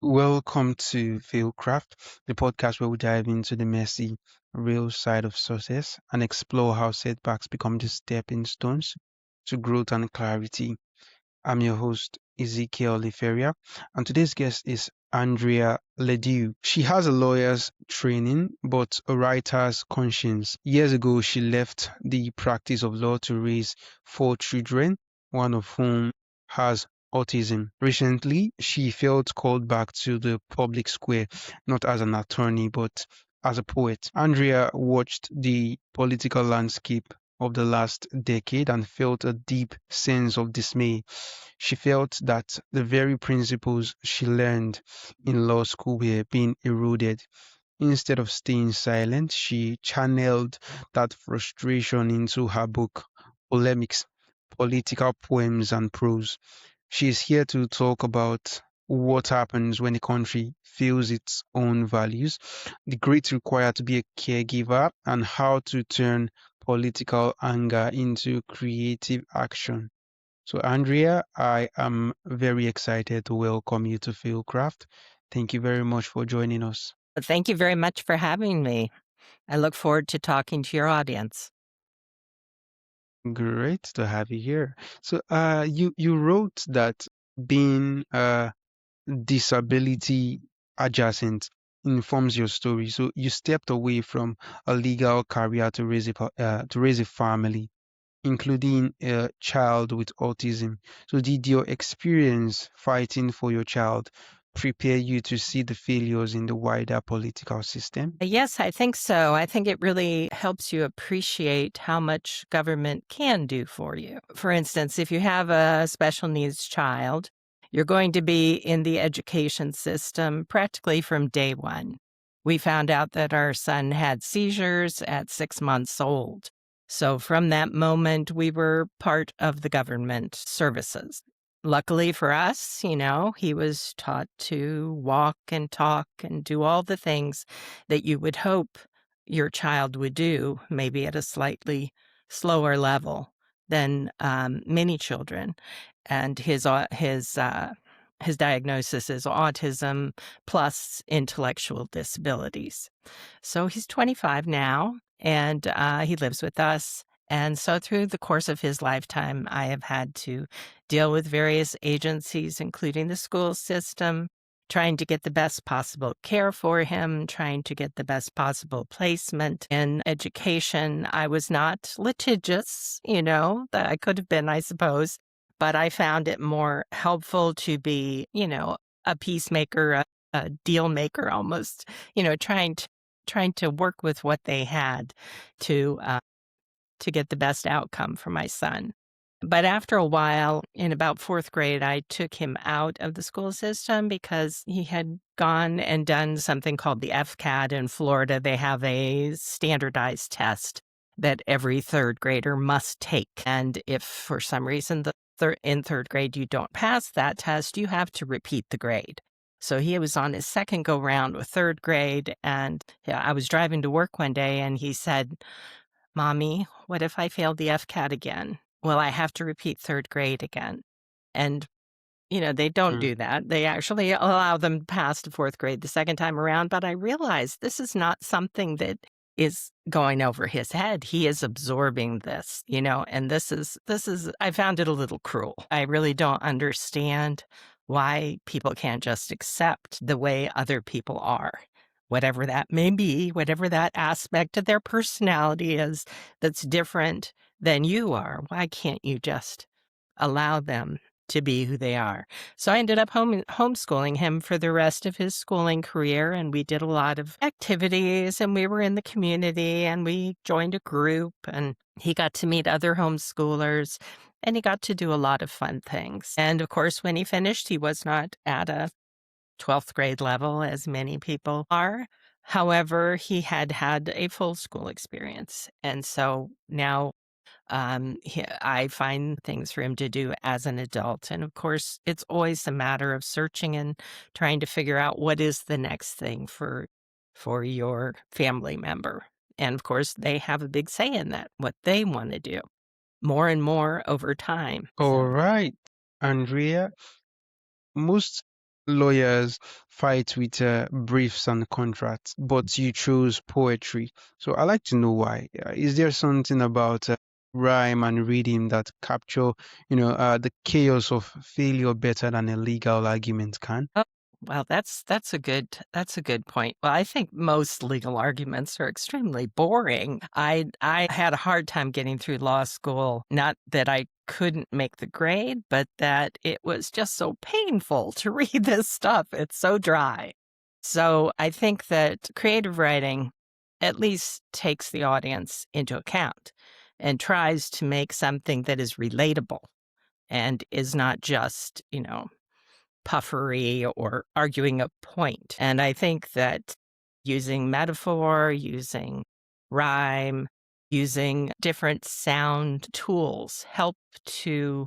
Welcome to FailCraft, the podcast where we dive into the messy, real side of success and explore how setbacks become the stepping stones to growth and clarity. I'm your host, Ezekiel Liferia, and today's guest is Andrea LeDew. She has a lawyer's training, but a writer's conscience. Years ago, she left the practice of law to raise four children, one of whom has autism. Recently, she felt called back to the public square, not as an attorney, but as a poet. Andrea watched the political landscape of the last decade and felt a deep sense of dismay. She felt that the very principles she learned in law school were being eroded. Instead of staying silent, she channeled that frustration into her book, Polemics, Political Poems and Prose. She is here to talk about what happens when a country feels its own values, the grit required to be a caregiver, and how to turn political anger into creative action. So, Andrea, I am very excited to welcome you to Fieldcraft. Thank you very much for joining us. Thank you very much for having me. I look forward to talking to your audience. Great to have you here. So, you wrote that being disability adjacent informs your story. So, you stepped away from a legal career to raise a family, including a child with autism. So, did your experience fighting for your child prepare you to see the failures in the wider political system? Yes, I think so. I think it really helps you appreciate how much government can do for you. For instance, if you have a special needs child, you're going to be in the education system practically from day one. We found out that our son had seizures at 6 months old. So from that moment, we were part of the government services. Luckily for us, he was taught to walk and talk and do all the things that you would hope your child would do, maybe at a slightly slower level than many children. And his diagnosis is autism plus intellectual disabilities. So he's 25 now, and he lives with us. And so through the course of his lifetime, I have had to deal with various agencies, including the school system, trying to get the best possible care for him, trying to get the best possible placement in education. I was not litigious, that I could have been, I suppose, but I found it more helpful to be, a peacemaker, a deal maker almost, trying to work with what they had to get the best outcome for my son. But after a while, in about fourth grade, I took him out of the school system because he had gone and done something called the FCAT in Florida. They have a standardized test that every third grader must take. And if for some reason in third grade you don't pass that test, you have to repeat the grade. So he was on his second go round with third grade, and I was driving to work one day and he said, "Mommy, what if I failed the FCAT again? Well, I have to repeat third grade again." And, they don't Mm. do that. They actually allow them to pass to fourth grade the second time around. But I realized this is not something that is going over his head. He is absorbing this, and I found it a little cruel. I really don't understand why people can't just accept the way other people are, whatever that may be, whatever that aspect of their personality is that's different than you are. Why can't you just allow them to be who they are? So I ended up homeschooling him for the rest of his schooling career, and we did a lot of activities, and we were in the community, and we joined a group, and he got to meet other homeschoolers, and he got to do a lot of fun things. And of course, when he finished, he was not at a 12th grade level, as many people are. However, he had had a full school experience. And so now I find things for him to do as an adult. And of course, it's always a matter of searching and trying to figure out what is the next thing for your family member. And of course, they have a big say in that, what they want to do more and more over time. All right, Andrea. Most lawyers fight with briefs and contracts, but you chose poetry. So I like to know why. Is there something about rhyme and rhythm that capture, the chaos of failure better than a legal argument can? Oh, well, that's a good point. Well, I think most legal arguments are extremely boring. I had a hard time getting through law school. Not that I couldn't make the grade, but that it was just so painful to read this stuff. It's so dry. So I think that creative writing at least takes the audience into account and tries to make something that is relatable and is not just, puffery or arguing a point. And I think that using metaphor, using rhyme, using different sound tools help to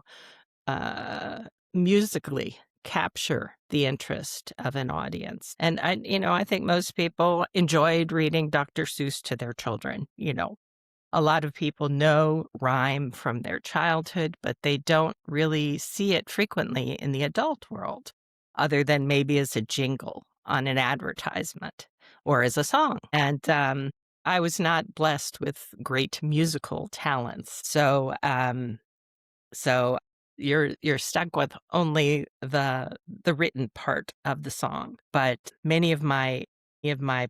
uh, musically capture the interest of an audience. And I think most people enjoyed reading Dr. Seuss to their children. A lot of people know rhyme from their childhood, but they don't really see it frequently in the adult world, other than maybe as a jingle on an advertisement or as a song. And I was not blessed with great musical talents, so you're stuck with only the written part of the song. But many of my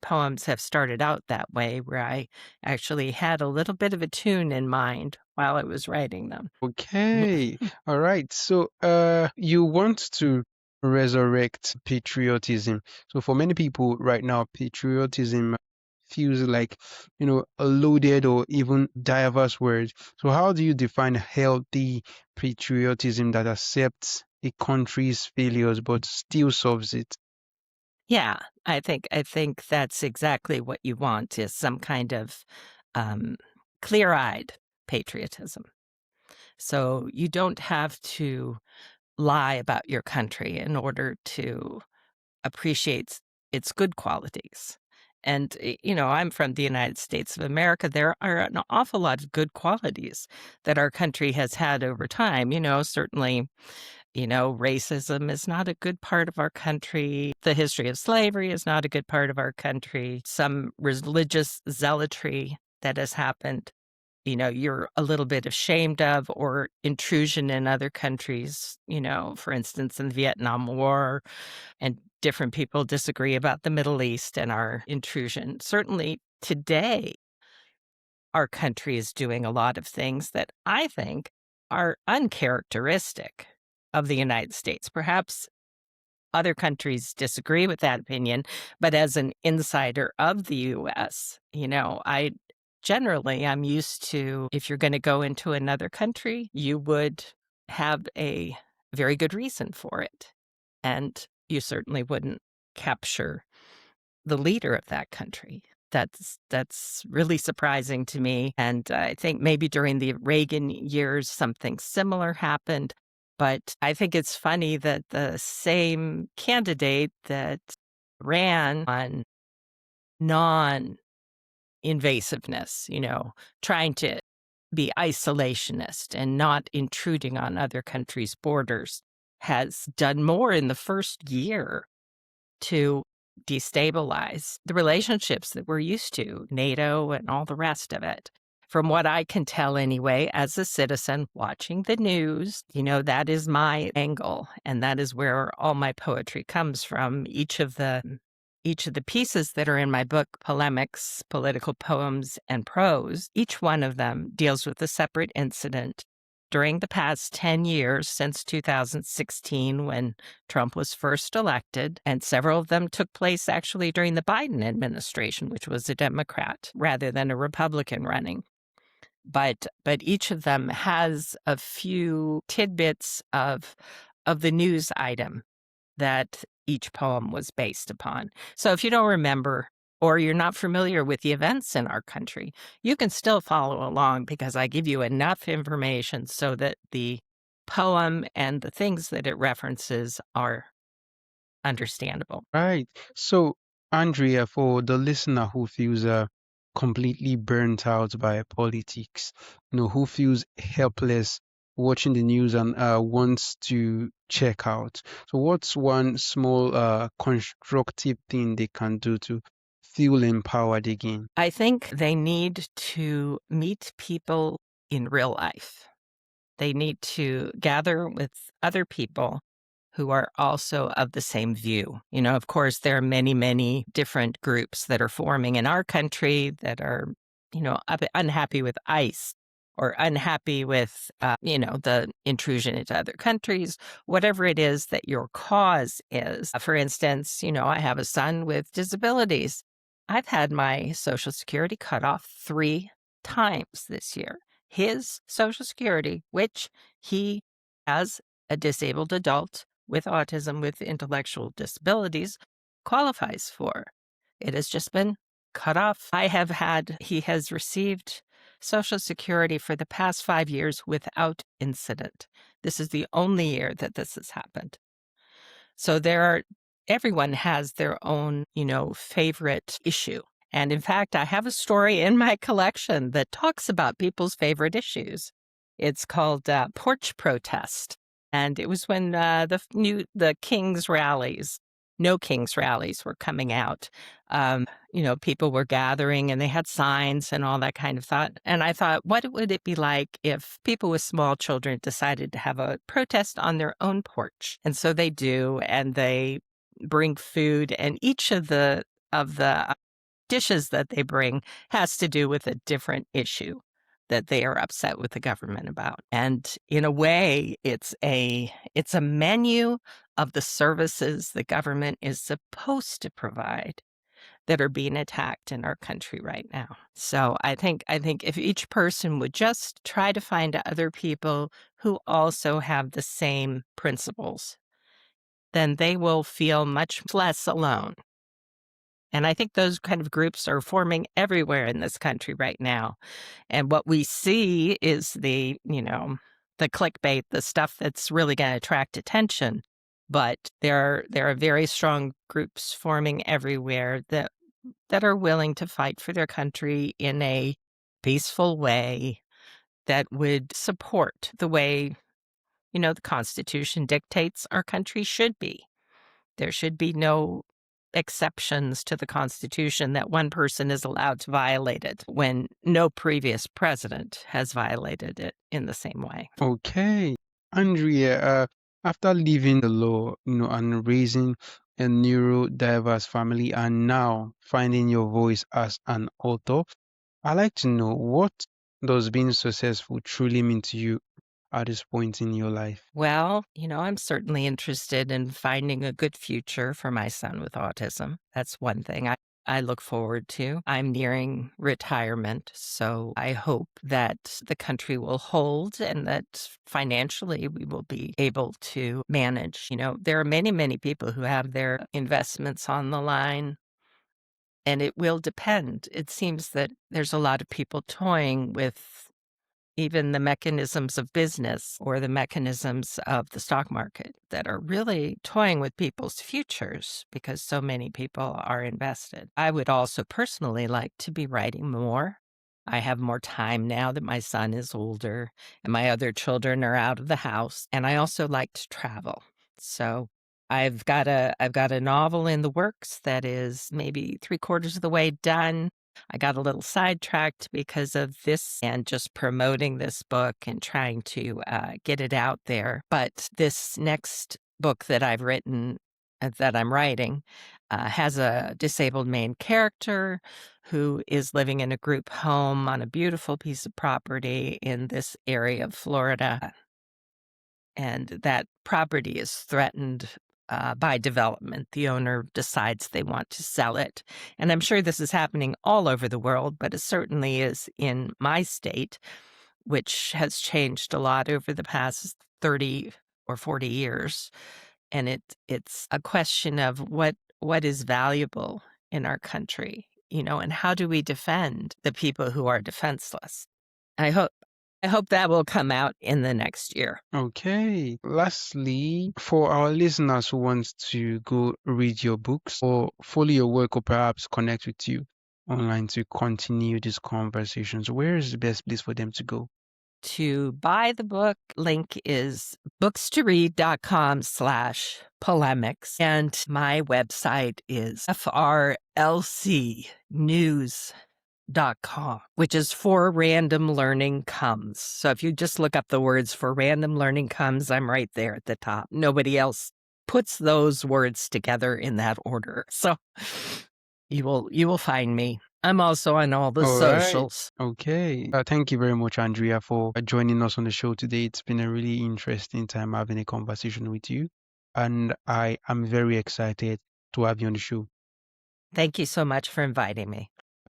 poems have started out that way, where I actually had a little bit of a tune in mind while I was writing them. Okay. All right. So, you want to resurrect patriotism. So, for many people right now, patriotism feels like, a loaded or even diverse word. So, how do you define healthy patriotism that accepts a country's failures but still solves it? Yeah, I think that's exactly what you want, is some kind of um, clear-eyed patriotism. So you don't have to lie about your country in order to appreciate its good qualities. And, I'm from the United States of America. There are an awful lot of good qualities that our country has had over time. Certainly, racism is not a good part of our country. The history of slavery is not a good part of our country. Some religious zealotry that has happened, you're a little bit ashamed of, or intrusion in other countries, for instance, in the Vietnam War, and different people disagree about the Middle East and our intrusion. Certainly today, our country is doing a lot of things that I think are uncharacteristic of the United States. Perhaps other countries disagree with that opinion, but as an insider of the US, I'm used to, if you're going to go into another country, you would have a very good reason for it. And you certainly wouldn't capture the leader of that country. That's really surprising to me, and I think maybe during the Reagan years, something similar happened, but I think it's funny that the same candidate that ran on non-invasiveness, trying to be isolationist and not intruding on other countries' borders, has done more in the first year to destabilize the relationships that we're used to, NATO and all the rest of it. From what I can tell anyway, as a citizen watching the news, that is my angle, and that is where all my poetry comes from. Each of the pieces that are in my book, Polemics, Political Poems and Prose, each one of them deals with a separate incident during the past 10 years since 2016, when Trump was first elected, and several of them took place actually during the Biden administration, which was a Democrat rather than a Republican running. But each of them has a few tidbits of the news item that each poem was based upon. So if you don't remember, or you're not familiar with the events in our country, you can still follow along, because I give you enough information so that the poem and the things that it references are understandable. Right. So, Andrea, for the listener who feels completely burnt out by politics, who feels helpless watching the news and wants to check out. So, what's one small constructive thing they can do to feel empowered again? I think they need to meet people in real life. They need to gather with other people who are also of the same view. Of course, there are many, many different groups that are forming in our country that are, unhappy with ICE or unhappy with, the intrusion into other countries, whatever it is that your cause is. For instance, I have a son with disabilities. I've had my Social Security cut off 3 times this year. His Social Security, which he, as a disabled adult with autism, with intellectual disabilities, qualifies for. It has just been cut off. He has received Social Security for the past 5 years without incident. This is the only year that this has happened. So everyone has their own, favorite issue. And in fact, I have a story in my collection that talks about people's favorite issues. It's called Porch Protest. And it was when the King's rallies, no King's rallies were coming out. People were gathering and they had signs and all that kind of thought. And I thought, what would it be like if people with small children decided to have a protest on their own porch? And so they do, and they bring food, and each of the dishes that they bring has to do with a different issue that they are upset with the government about. And in a way, it's a menu of the services the government is supposed to provide that are being attacked in our country right now. So I think if each person would just try to find other people who also have the same principles, then they will feel much less alone. And I think those kind of groups are forming everywhere in this country right now. And what we see is the clickbait, the stuff that's really going to attract attention. But there are very strong groups forming everywhere that are willing to fight for their country in a peaceful way that would support the way, the Constitution dictates our country should be. There should be no exceptions to the Constitution that one person is allowed to violate it when no previous president has violated it in the same way. Okay, Andrea, after leaving the law, and raising a neurodiverse family and now finding your voice as an author, I'd like to know, what does being successful truly mean to you at this point in your life? Well, I'm certainly interested in finding a good future for my son with autism. That's one thing I look forward to. I'm nearing retirement, so I hope that the country will hold and that financially we will be able to manage. There are many, many people who have their investments on the line, and it will depend. It seems that there's a lot of people toying with even the mechanisms of business or the mechanisms of the stock market that are really toying with people's futures because so many people are invested. I would also personally like to be writing more. I have more time now that my son is older and my other children are out of the house. And I also like to travel. So I've got a novel in the works that is maybe 3/4 of the way done. I got a little sidetracked because of this and just promoting this book and trying to get it out there. But this next book that I've written, that I'm writing, has a disabled main character who is living in a group home on a beautiful piece of property in this area of Florida. And that property is threatened by development. The owner decides they want to sell it. And I'm sure this is happening all over the world, but it certainly is in my state, which has changed a lot over the past 30 or 40 years. And it's a question of what is valuable in our country, and how do we defend the people who are defenseless? I hope that will come out in the next year. Okay. Lastly, for our listeners who want to go read your books or follow your work or perhaps connect with you online to continue these conversations, where is the best place for them to go? to buy the book, link is bookstoread.com/polemics. And my website is frlcnews.com, which is For Random Learning Comes. So if you just look up the words For Random Learning Comes, I'm right there at the top. Nobody else puts those words together in that order. So you will find me. I'm also on all the All right. socials. Okay. Thank you very much, Andrea, for joining us on the show today. It's been a really interesting time having a conversation with you. And I am very excited to have you on the show. Thank you so much for inviting me.